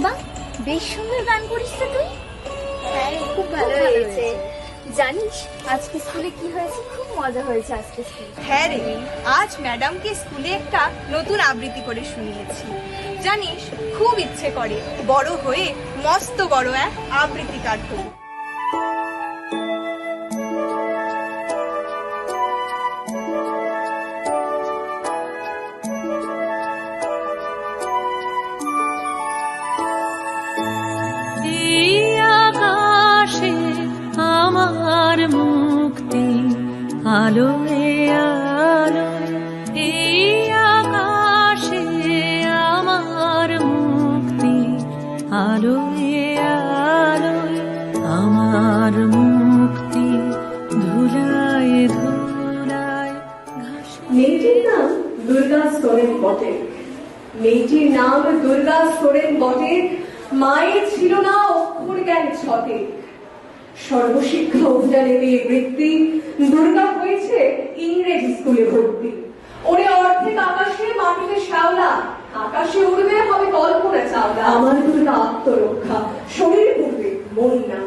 বাহ, বেশ সুন্দর গান করিস তো তুই। হ্যাঁ, খুব ভালো হয়েছে। জানিস আজকে স্কুলে কি হয়েছে? খুব মজা হয়েছে আজকে স্কুলে। হ্যাঁ রে, আজ ম্যাডামকে স্কুলে একটা নতুন আবৃত্তি করে শুনিয়েছি। জানিস, খুব ইচ্ছে করে বড় হয়ে মস্ত বড় এক আবৃত্তিকার হব। আমার মুক্তি আলোয় আলোয়, এই আকাশে আমার মুক্তি আলোয় আলোয়, আমার মুক্তি ধুলায় ধুলায়। মেয়েটির নাম দুর্গা সোরেন বটে, মেয়েটির নাম দুর্গা সোরেন বটে। মায়ের ছিল না অক্ষর জ্ঞান ছটে, সর্বশিক্ষা অভিযানে মেয়ে বৃত্তি, দুর্গা হয়েছে ইংরেজি স্কুলে ভর্তি। ওরে অর্ধেক আকাশে মাটিতে শ্যাওলা, আকাশে উড়বে হবে কল্পনা চাওলা। আমার দুর্গা আত্মরক্ষা, শরীর পূর্বে মন না।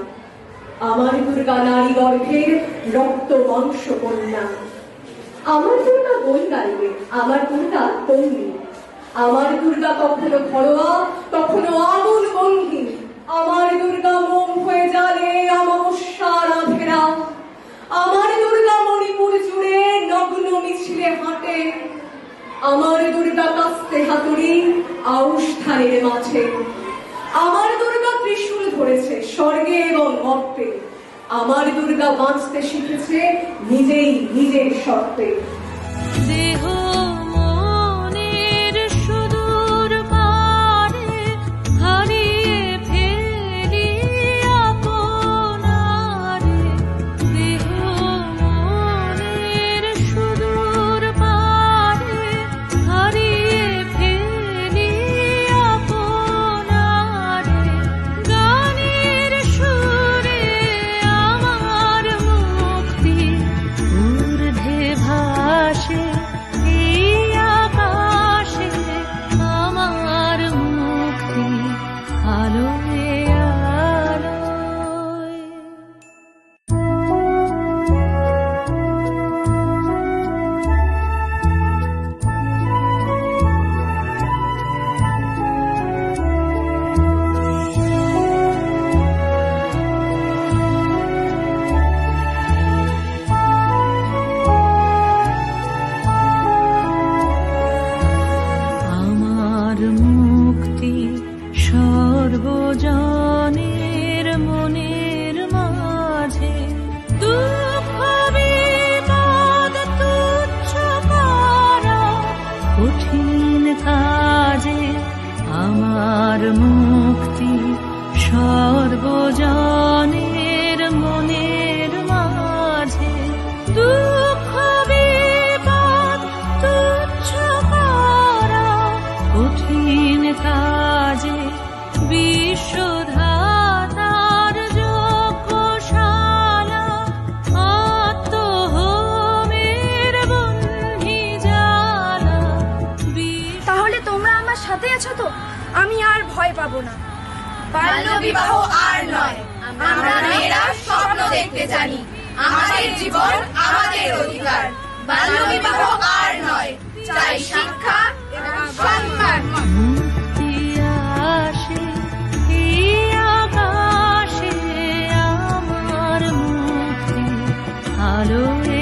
আমার দুর্গা নারী গর্ভের রক্ত মাংস কন্যা। আমার দুর্গা বই গাইবে, আমার দুর্গা তন্নি। আমার দুর্গা কখনো ঘরোয়া, কখনো আগুন বন্ধি। আমার দুর্গা মোম হয়ে জ্বালে অমাবস্যার আধেরা। আমার দুর্গা মণিপুর জুড়ে নগ্ন মিছিলে হাঁটে। আমার দুর্গা কাস্তে হাতুড়ি আউশ ধানের মাঝে। আমার দুর্গা ত্রিশূল ধরেছে স্বর্গে এবং মর্তে। আমার দুর্গা বাঁচতে শিখেছে নিজেই নিজের শর্তে। দেহ মনের সুদূর পারে হারিয়ে ফেলি আপনারে, দেহ মনের সুদূর পারে হারিয়ে ফেলি আপনারে, গানের সুরে আমার মুক্তি ঊর্ধ্বে ভাসে, এই আকাশে আমার মুক্তি আলোয় আলোয়। আমার মুক্তি সর্বজনের মনের মাঝে, দুঃখ বিপদ তুচ্ছ করা কঠিন কাজে। আমার মুক্তি সর্বজনের মনের মাঝে, দুঃখ বিপদ তুচ্ছ করা কঠিন কাজে। বিশ্বধাতার যজ্ঞশালা আত্মহোমের বহ্নি জ্বালা। তাহলে তোমরা আমার সাথে আছো তো? আমি আর ভয় পাবো না। বাল্য বিবাহ আর নয়, আমরা মেয়েরা স্বপ্ন দেখতে জানি। আমাদের জীবন আমাদের অধিকার। বাল্য বিবাহ আর নয়, চাই শিক্ষা এবং সম্মান। মুক্তি আসে এই আকাশে, আমার মুক্তি আলোয়